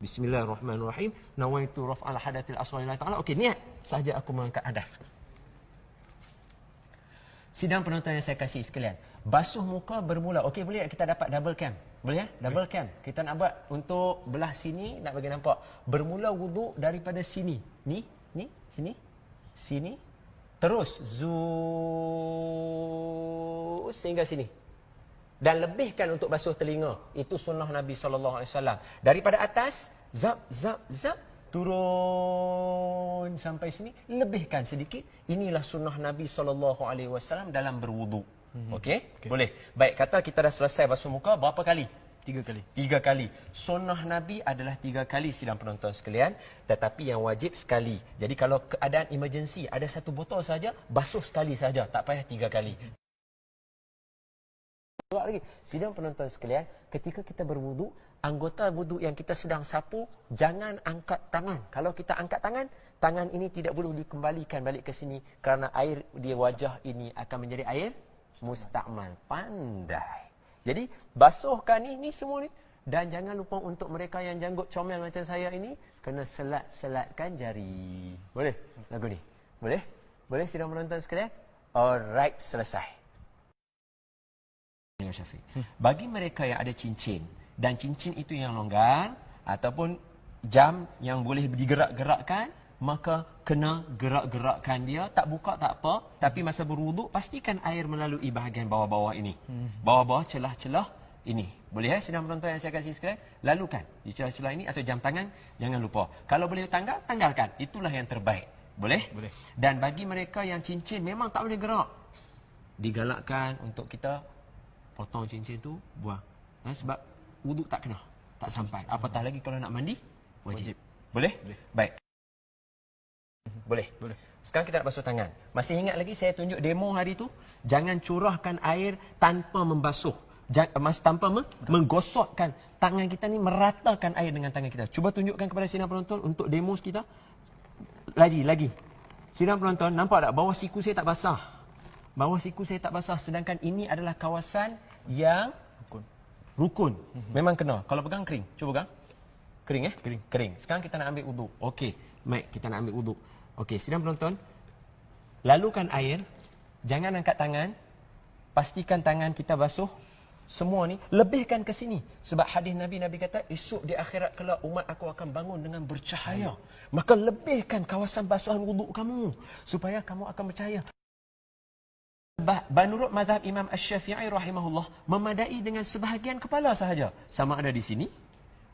Bismillahirrahmanirrahim. Nawaitu raf'al hadathil asghar lillahi ta'ala. Okey, niat saja aku mengangkat hadas. Sidang penonton yang saya kasih sekalian, basuh muka bermula. Okey, boleh kita dapat double cam? Boleh ya? Double cam. Kita nak buat untuk belah sini, nak bagi nampak. Bermula wuduk daripada sini. Ni, sini, sini. Terus zoom sehingga sini. Dan lebihkan untuk basuh telinga. Itu sunnah Nabi SAW. Daripada atas, zap, turun sampai sini. Lebihkan sedikit. Inilah sunnah Nabi SAW dalam berwuduk. Okey? Boleh. Baik, kata kita dah selesai basuh muka, berapa kali? 3 kali. 3 kali. Sunnah Nabi adalah 3 kali sidang penonton sekalian. Tetapi yang wajib sekali. Jadi kalau keadaan emergency, ada satu botol saja, basuh sekali saja. Tak payah 3 kali. Lagi, sidang penonton sekalian, ketika kita berwuduk, anggota wuduk yang kita sedang sapu, jangan angkat tangan. Kalau kita angkat tangan, tangan ini tidak boleh dikembalikan balik ke sini kerana air di wajah ini akan menjadi air mustakmal. Pandai. Jadi, basuhkan ini semua ni. Dan jangan lupa untuk mereka yang janggut comel macam saya ini, kena selat-selatkan jari. Boleh lagu ni? Boleh? Boleh sidang penonton sekalian? Alright, selesai. Syafiq. Bagi mereka yang ada cincin dan cincin itu yang longgar ataupun jam yang boleh digerak-gerakkan, maka kena gerak-gerakkan dia. Tak buka tak apa, tapi masa berwuduk pastikan air melalui bahagian bawah-bawah ini. Bawah-bawah celah-celah ini. Boleh sidang penonton yang saya kasih sekalian? Lalukan di celah-celah ini atau jam tangan, jangan lupa. Kalau boleh tanggalkan. Itulah yang terbaik. Boleh? Boleh. Dan bagi mereka yang cincin memang tak boleh gerak, digalakkan untuk kita potong cincin tu, buang. Sebab wuduk tak kena, tak sampai. Apatah lagi kalau nak mandi, wajib. Boleh? Boleh. Baik. Boleh? Boleh. Sekarang kita nak basuh tangan. Masih ingat lagi saya tunjuk demo hari tu? Jangan curahkan air tanpa membasuh. Tanpa menggosokkan. Tangan kita ni meratakan air dengan tangan kita. Cuba tunjukkan kepada sidang penonton untuk demo kita. Lagi. Sidang penonton, nampak tak? Bawah siku saya tak basah. Bawah siku saya tak basah, sedangkan ini adalah kawasan yang rukun. Memang kena. Kalau pegang kering. Cuba pegang. Kering Kering. Sekarang kita nak ambil wuduk. Okey. Baik, kita nak ambil wuduk. Okey, sidang penonton. Lalukan air. Jangan angkat tangan. Pastikan tangan kita basuh. Semua ni lebihkan ke sini. Sebab hadis Nabi kata, esok di akhirat kelak umat aku akan bangun dengan bercahaya. Maka lebihkan kawasan basuhan wuduk kamu supaya kamu akan bercahaya. Menurut mazhab Imam Asy-Syafi'i rahimahullah, memadai dengan sebahagian kepala sahaja. Sama ada di sini,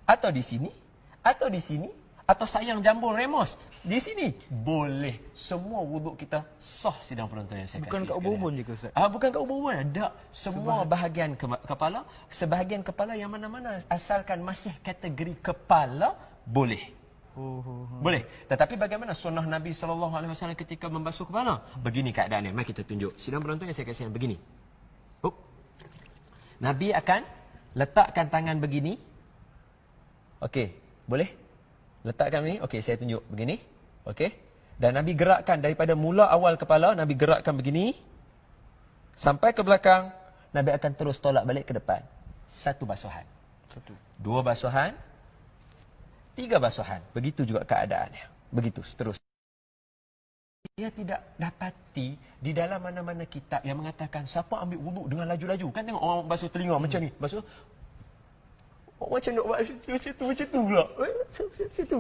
atau di sini, atau di sini, atau sayang jambul remos di sini. Boleh. Semua wuduk kita sah sidang penonton yang saya kasih. Bukan kat ubun-ubun je ke Ustaz? Bukan kat ubun-ubun. Tak. Semua bahagian kepala, sebahagian kepala yang mana-mana, asalkan masih kategori kepala, boleh. Boleh. Tetapi bagaimana sunnah Nabi SAW ketika membasuh kepala? Begini keadaannya. Mari kita tunjuk. Sidang penonton yang saya kasih begini. Nabi akan letakkan tangan begini. Okey. Boleh? Letakkan begini. Okey, saya tunjuk. Begini. Okey. Dan Nabi gerakkan daripada mula awal kepala. Nabi gerakkan begini. Sampai ke belakang. Nabi akan terus tolak balik ke depan. 1 basuhan. 2 basuhan. 3 basuhan. Begitu juga keadaannya. Begitu seterusnya. Dia tidak dapati di dalam mana-mana kitab yang mengatakan siapa ambil wuduk dengan laju-laju. Kan tengok orang basuh telinga macam ni. Basuh. Macam nak buat macam tu pula. Macam tu.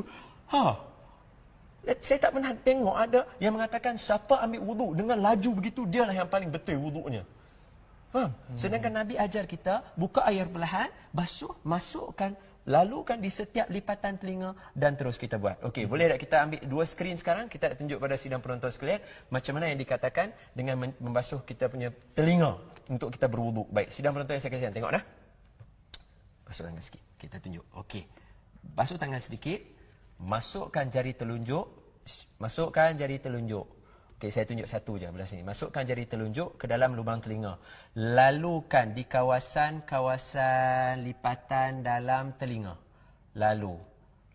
Saya tak pernah tengok ada yang mengatakan siapa ambil wuduk dengan laju begitu, dialah yang paling betul wuduknya. Faham? Sedangkan Nabi ajar kita, buka air perlahan, basuh, masukkan, lalukan di setiap lipatan telinga dan terus kita buat. Okey, boleh tak kita ambil 2 skrin sekarang? Kita nak tunjuk pada sidang penonton sekalian macam mana yang dikatakan dengan membasuh kita punya telinga untuk kita berwuduk. Baik, sidang penonton yang saya kasihan, tengok dah. Basuh tangan sikit. Kita tunjuk. Okey. Basuh tangan sedikit. Masukkan jari telunjuk. Masukkan jari telunjuk. Okey, saya tunjuk satu je belah sini. Masukkan jari telunjuk ke dalam lubang telinga. Lalukan di kawasan lipatan dalam telinga. Lalu.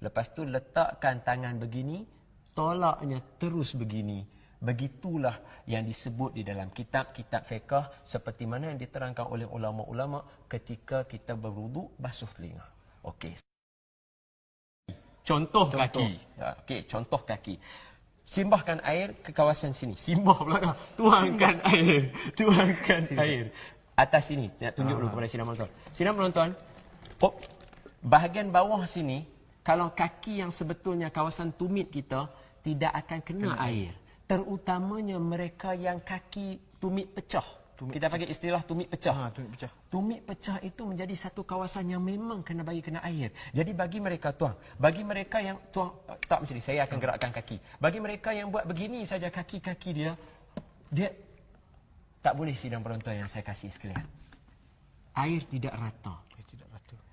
Lepas tu letakkan tangan begini. Tolaknya terus begini. Begitulah yang disebut di dalam kitab-kitab fiqh seperti mana yang diterangkan oleh ulama-ulama ketika kita berwuduk basuh telinga. Okey. contoh kaki. Okey, contoh kaki. Simbahkan air ke kawasan sini. Simbah pula dah. Tuangkan air. Tuangkan air. Atas sini. Nak tunjuk dulu kepada sidang penonton. Sidang penonton, bahagian bawah sini, kalau kaki yang sebetulnya kawasan tumit kita, tidak akan kena air. Terutamanya mereka yang kaki tumit pecah. Kita pakai istilah tumit pecah. Tumit pecah. Tumit pecah itu menjadi satu kawasan yang memang kena air. Jadi bagi mereka tuang, bagi mereka yang tuang tak macam ni, saya akan gerakkan kaki. Bagi mereka yang buat begini saja kaki-kaki dia tak boleh sidang penonton yang saya kasih sekalian. Air tidak rata.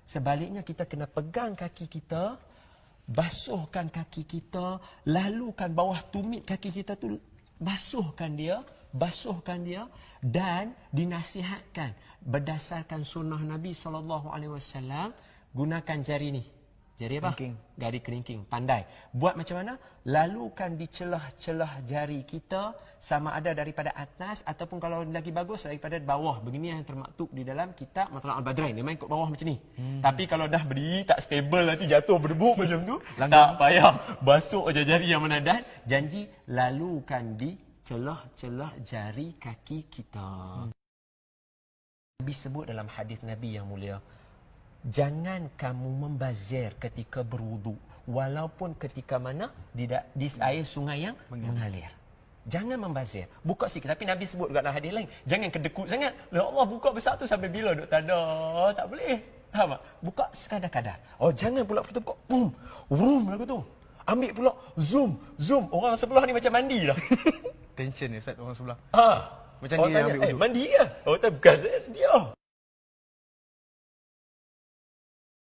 Sebaliknya kita kena pegang kaki kita, basuhkan kaki kita, lalukan bawah tumit kaki kita tu, basuhkan dia dan dinasihatkan berdasarkan sunnah Nabi SAW, gunakan jari ni. Jari apa? Jari kelingking. Pandai. Buat macam mana? Lalukan di celah-celah jari kita, sama ada daripada atas ataupun kalau lagi bagus daripada bawah. Begini yang termaktub di dalam kitab Matla'ul Badrain. Dia main kat bawah macam ni. Tapi kalau dah berdiri tak stable, nanti jatuh berdebuk macam tu, tak payah. Basuh aja jari yang mana dan janji lalukan di celah-celah jari kaki kita. Nabi sebut dalam hadis Nabi yang mulia, jangan kamu membazir ketika berwudu, walaupun ketika mana di air sungai yang mengalir. Jangan membazir. Buka sikit. Tapi Nabi sebut juga dalam hadis lain, jangan kedekut sangat. Ya Allah, buka besar tu sampai bila duk tak ada. Tak boleh. Faham tak? Buka sekadar-kadar. Oh, jangan pula kita buka. Boom. Vroom lagu tu. Ambil pula. Zoom. Zoom. Orang sebelah ni macam mandi lah. Tension ni Ustaz orang sebelah. Ha. Macam dia yang ambil wudu. Mandi ke? Oh, tak bukan. Dia.